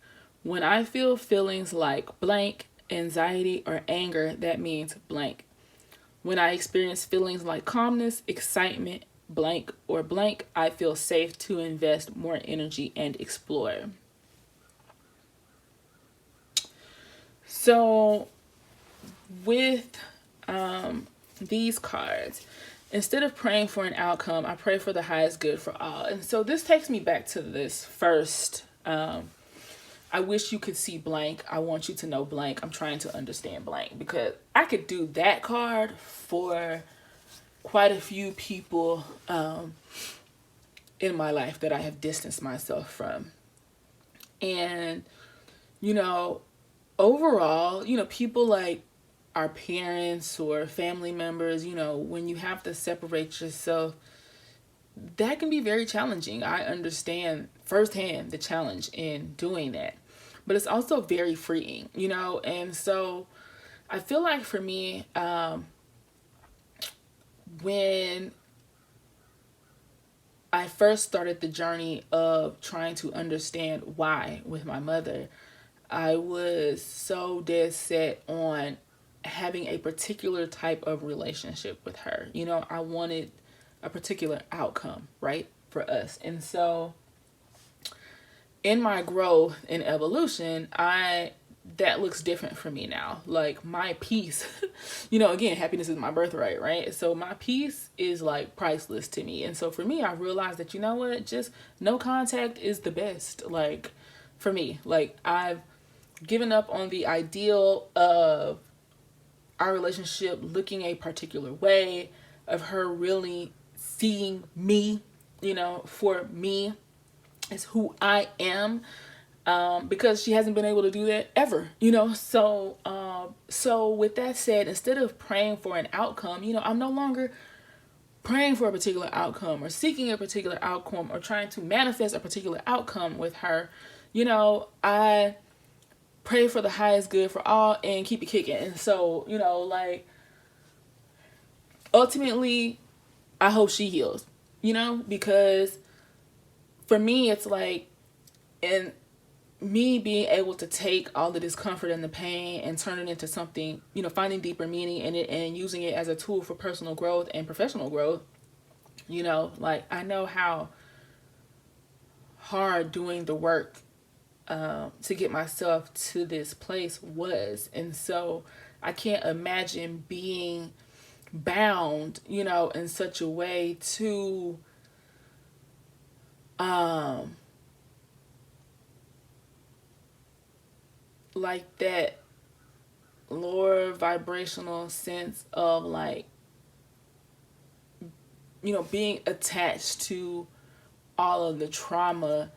When I feel feelings like blank, anxiety, or anger, that means blank. When I experience feelings like calmness, excitement, blank, or blank, I feel safe to invest more energy and explore. So with these cards, instead of praying for an outcome, I pray for the highest good for all. And so this takes me back to this first, I wish you could see blank. I want you to know blank. I'm trying to understand blank, because I could do that card for quite a few people in my life that I have distanced myself from. And, overall, people like our parents or family members, when you have to separate yourself, that can be very challenging. I understand firsthand the challenge in doing that, but it's also very freeing, and so I feel like for me, when I first started the journey of trying to understand why with my mother, I was so dead set on having a particular type of relationship with her. You know, I wanted a particular outcome, right, for us. And so in my growth and evolution, that looks different for me now. Like my peace, you know, again, happiness is my birthright, right? So my peace is like priceless to me. And so for me, I realized that, you know what, just no contact is the best. Like for me, like I've given up on the ideal of our relationship looking a particular way, of her really seeing me, you know, for me as who I am. Because she hasn't been able to do that ever, you know. So with that said, instead of praying for an outcome, you know, I'm no longer praying for a particular outcome or seeking a particular outcome or trying to manifest a particular outcome with her. You know, I pray for the highest good for all and keep it kicking. And so, you know, like ultimately, I hope she heals, you know, because for me, it's like, and me being able to take all the discomfort and the pain and turn it into something, you know, finding deeper meaning in it and using it as a tool for personal growth and professional growth, you know, like I know how hard doing the work to get myself to this place was. And so I can't imagine being bound, you know, in such a way to like that lower vibrational sense of like, you know, being attached to all of the trauma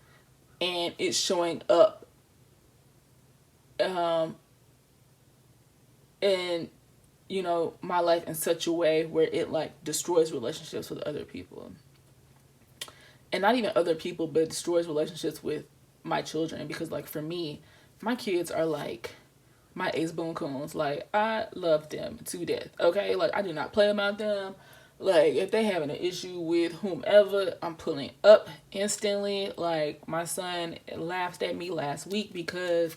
and it's showing up in, you know, my life in such a way where it like destroys relationships with other people. And not even other people, but destroys relationships with my children. Because like for me, my kids are like my ace boon coons. Like I love them to death. Okay, like I do not play about them. Like if they having an issue with whomever, I'm pulling up instantly. Like my son laughed at me last week because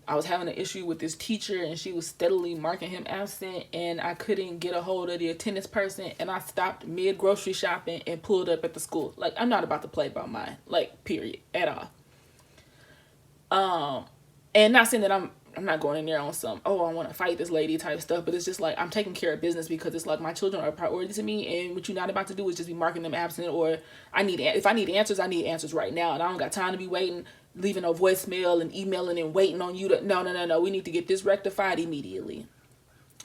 I was having an issue with this teacher and she was steadily marking him absent and I couldn't get a hold of the attendance person and I stopped mid grocery shopping and pulled up at the school. Like I'm not about to play by mine, like period, at all. And not saying that I'm not going in there on some, oh, I want to fight this lady type stuff, but it's just like I'm taking care of business because it's like my children are a priority to me, and what you're not about to do is just be marking them absent. Or if I need answers, I need answers right now, and I don't got time to be waiting, leaving a voicemail and emailing and waiting on you to no. We need to get this rectified immediately.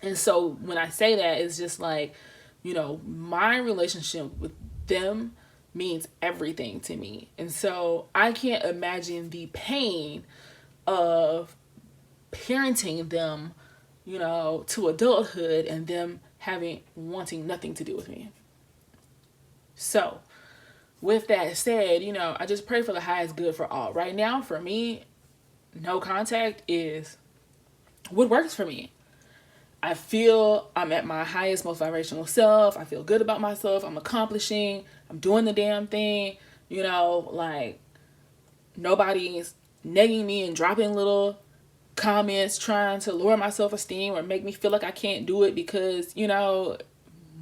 And so when I say that, it's just like, you know, my relationship with them means everything to me, and so I can't imagine the pain of parenting them, you know, to adulthood and them wanting nothing to do with me. So with that said, you know, I just pray for the highest good for all. Right now, for me, no contact is what works for me. I feel I'm at my highest, most vibrational self. I feel good about myself. I'm accomplishing. I'm doing the damn thing. You know, like nobody's negging me and dropping little comments trying to lower my self-esteem or make me feel like I can't do it because, you know,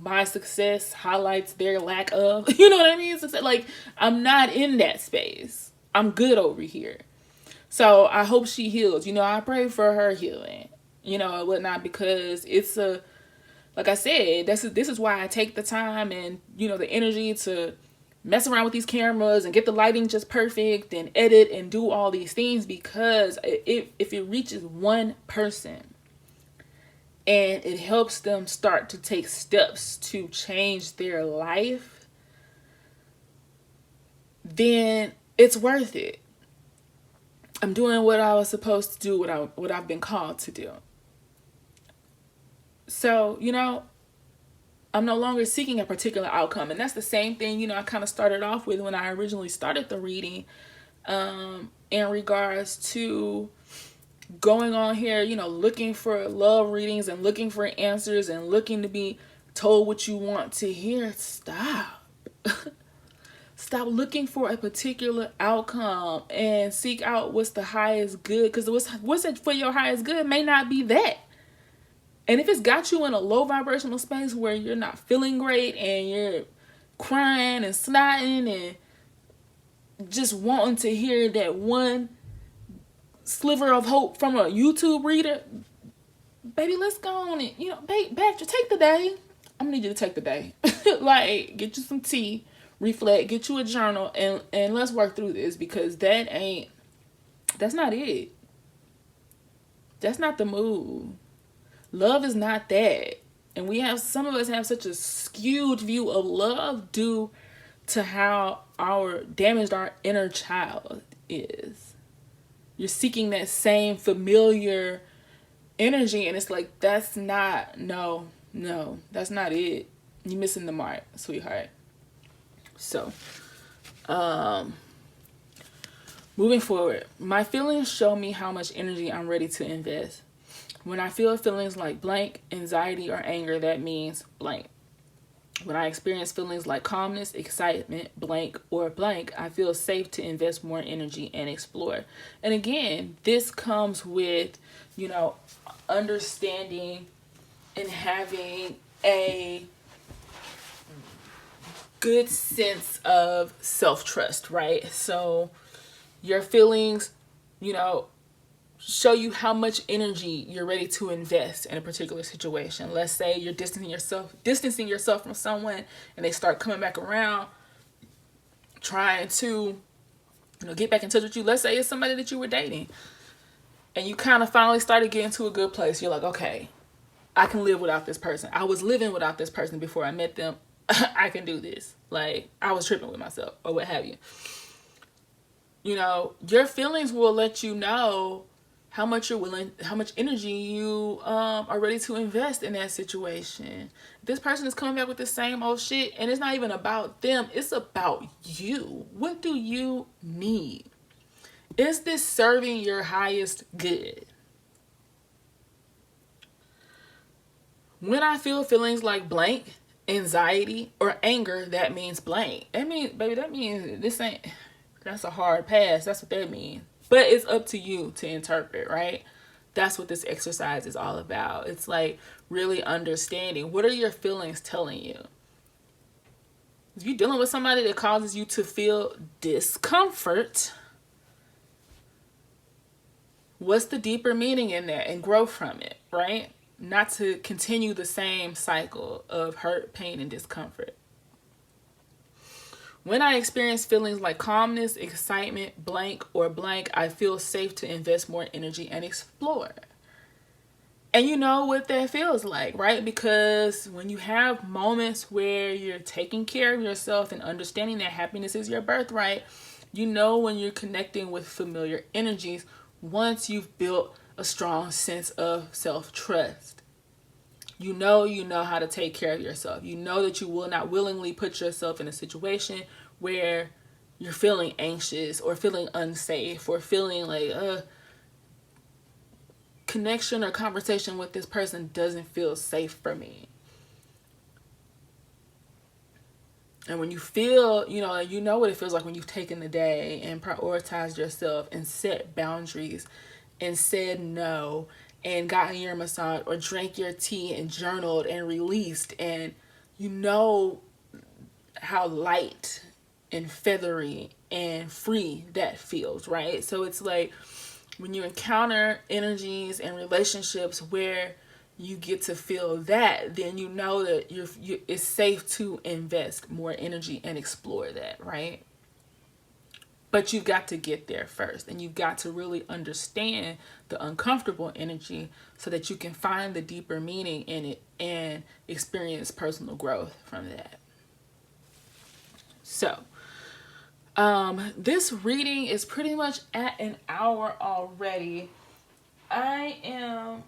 my success highlights their lack of, you know what I mean? So like, I'm not in that space. I'm good over here. So I hope she heals. You know, I pray for her healing, you know, and whatnot, because it's like I said, this is why I take the time and, you know, the energy to mess around with these cameras and get the lighting just perfect and edit and do all these things, because if it reaches one person and it helps them start to take steps to change their life, then it's worth it. I'm doing what I was supposed to do, what I've been called to do. So, you know, I'm no longer seeking a particular outcome. And that's the same thing, you know, I kind of started off with when I originally started the reading, in regards to going on here, you know, looking for love readings and looking for answers and looking to be told what you want to hear. Stop. Stop looking for a particular outcome and seek out what's the highest good, because what's it for your highest good may not be that. And if it's got you in a low vibrational space where you're not feeling great and you're crying and snotting and just wanting to hear that one sliver of hope from a YouTube reader, baby, let's go on it. You know, babe, take the day. I'm gonna need you to take the day. Like, get you some tea, reflect, get you a journal, and let's work through this, because that's not it. That's not the move. Love is not that. And some of us have such a skewed view of love due to how damaged our inner child is. You're seeking that same familiar energy, and it's like, that's not it. You're missing the mark, sweetheart. So, moving forward, my feelings show me how much energy I'm ready to invest. When I feel feelings like blank, anxiety, or anger, that means blank. When I experience feelings like calmness, excitement, blank, or blank, I feel safe to invest more energy and explore. And again, this comes with, understanding and having a good sense of self-trust, right? So your feelings, show you how much energy you're ready to invest in a particular situation. Let's say you're distancing yourself from someone, and they start coming back around, trying to, get back in touch with you. Let's say it's somebody that you were dating, and you kind of finally started getting to a good place. You're like, okay, I can live without this person. I was living without this person before I met them. I can do this. Like, I was tripping with myself, or what have you. Your feelings will let you know how much energy you are ready to invest in that situation. This person is coming back with the same old shit, and it's not even about them. It's about you. What do you need? Is this serving your highest good? When I feel feelings like blank, anxiety, or anger, that means blank. That means that's a hard pass. That's what that means. But it's up to you to interpret, right? That's what this exercise is all about. It's like really understanding, what are your feelings telling you? If you're dealing with somebody that causes you to feel discomfort, what's the deeper meaning in that, and grow from it, right? Not to continue the same cycle of hurt, pain, and discomfort. When I experience feelings like calmness, excitement, blank, or blank, I feel safe to invest more energy and explore. And you know what that feels like, right? Because when you have moments where you're taking care of yourself and understanding that happiness is your birthright, when you're connecting with familiar energies once you've built a strong sense of self-trust. You know how to take care of yourself. You know that you will not willingly put yourself in a situation where you're feeling anxious or feeling unsafe or feeling like connection or conversation with this person doesn't feel safe for me. And when you feel, you know what it feels like when you've taken the day and prioritized yourself and set boundaries and said no and gotten your massage or drank your tea and journaled and released, and how light and feathery and free that feels, right? So it's like when you encounter energies and relationships where you get to feel that, then you know that it's safe to invest more energy and explore that, right? But you've got to get there first, and you've got to really understand the uncomfortable energy so that you can find the deeper meaning in it and experience personal growth from that. So, this reading is pretty much at an hour already. I am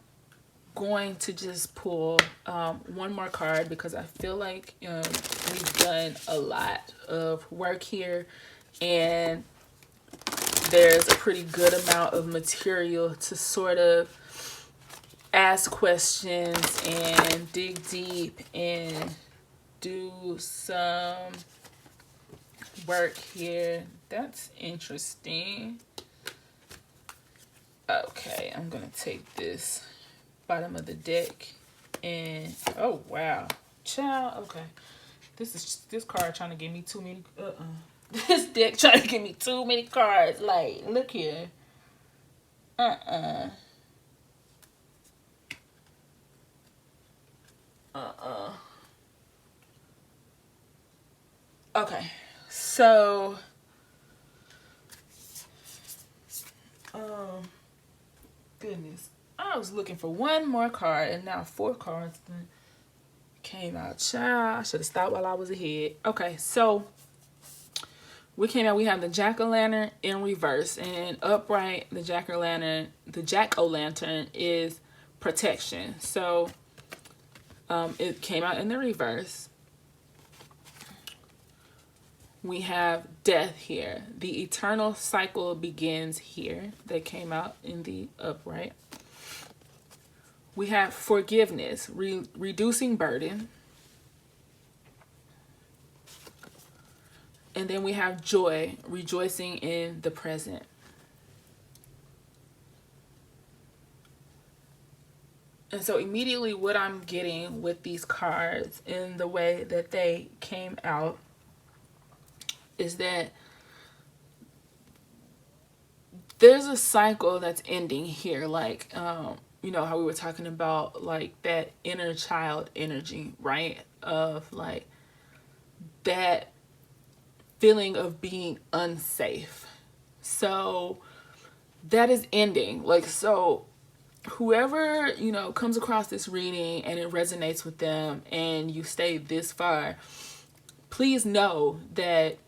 going to just pull one more card because I feel like we've done a lot of work here, and there's a pretty good amount of material to sort of ask questions and dig deep and do some work here. That's interesting. Okay, I'm gonna take this bottom of the deck And oh wow, child. Okay, this card trying to give me too many. This deck trying to give me too many cards. Like, look here. Okay, so goodness, I was looking for one more card, and now 4 cards came out. Child, I should have stopped while I was ahead. Okay, so we came out. We have the jack-o'-lantern in reverse, and upright, the jack-o'-lantern is protection. So it came out in the reverse. We have death here. The eternal cycle begins here. That came out in the upright. We have forgiveness, reducing burden. And then we have joy, rejoicing in the present. And so immediately what I'm getting with these cards in the way that they came out is that there's a cycle that's ending here. Like, you know, how we were talking about like that inner child energy, right? Of like that feeling of being unsafe. So that is ending. Like, so whoever, you know, comes across this reading and it resonates with them and you stay this far, please know that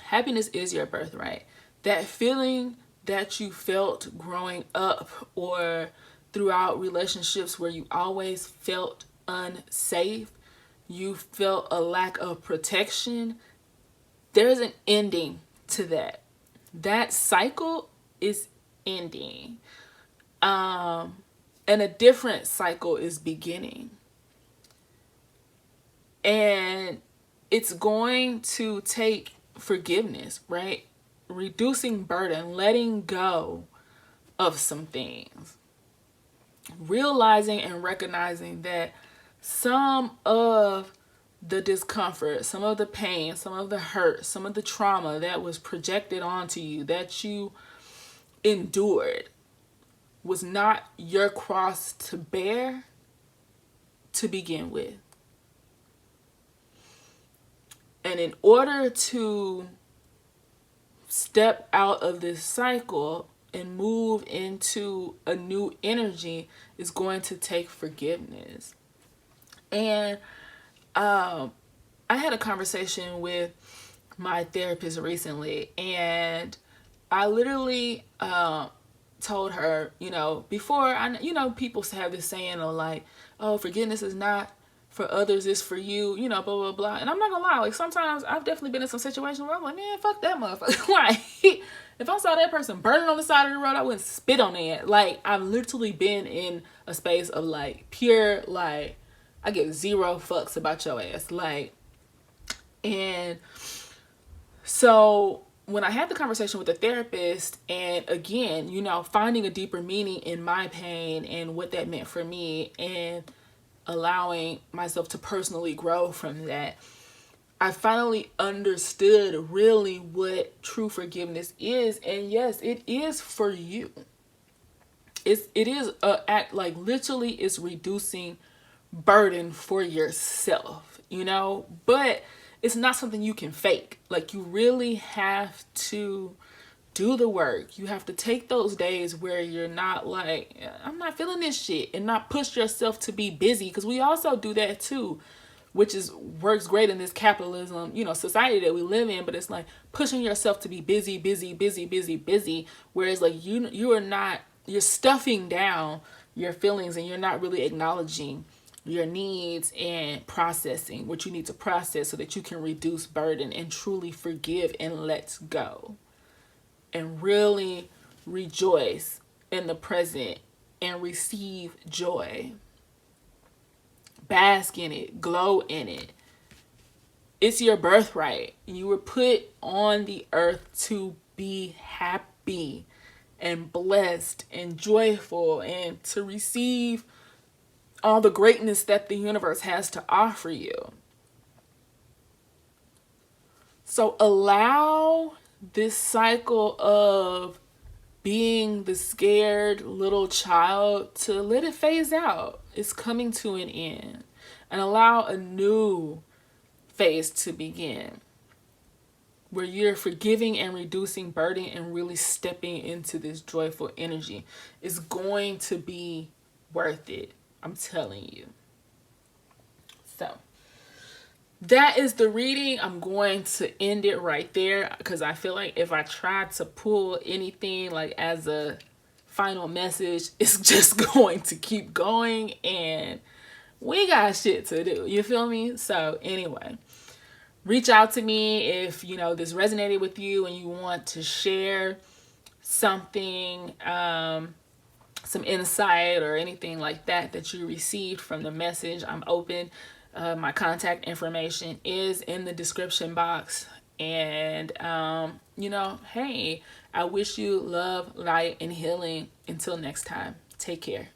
happiness is your birthright. That feeling that you felt growing up or throughout relationships where you always felt unsafe, you felt a lack of protection, there's an ending to that. That cycle is ending. And a different cycle is beginning. And it's going to take forgiveness, right? Reducing burden, letting go of some things. Realizing and recognizing that some of the discomfort, some of the pain, some of the hurt, some of the trauma that was projected onto you, that you endured, was not your cross to bear to begin with. And in order to step out of this cycle and move into a new energy is going to take forgiveness. And I had a conversation with my therapist recently, and I literally told her, you know, before, people have this saying of like, oh, forgiveness is not for others, it's for you, you know, blah, blah, blah. And I'm not gonna lie, like sometimes I've definitely been in some situations where I'm like, man, fuck that motherfucker. Like, if I saw that person burning on the side of the road, I wouldn't spit on it. Like, I've literally been in a space of like pure, like, I give 0 fucks about your ass. Like, and so when I had the conversation with the therapist, and again, you know, finding a deeper meaning in my pain and what that meant for me, and allowing myself to personally grow from that, I finally understood really what true forgiveness is. And yes, it is for you. It is a act, like literally it's reducing burden for yourself, you know, but it's not something you can fake. Like, you really have to do the work. You have to take those days where you're not like, I'm not feeling this shit, and not push yourself to be busy, because we also do that too, which works great in this capitalism, you know, society that we live in. But it's like pushing yourself to be busy, whereas like you're stuffing down your feelings, and you're not really acknowledging your needs and processing what you need to process so that you can reduce burden and truly forgive and let go. And really rejoice in the present and receive joy. Bask in it. Glow in it. It's your birthright. You were put on the earth to be happy and blessed and joyful, and to receive all the greatness that the universe has to offer you. So allow this cycle of being the scared little child to let it phase out. It's coming to an end. And allow a new phase to begin, where you're forgiving and reducing burden and really stepping into this joyful energy. Is going to be worth it. I'm telling you. So that is the reading. I'm going to end it right there, because I feel like if I try to pull anything like as a final message, it's just going to keep going, and we got shit to do. You feel me? So anyway, reach out to me if this resonated with you and you want to share something, some insight or anything like that you received from the message. I'm open. My contact information is in the description box. And, hey, I wish you love, light, and healing. Until next time, take care.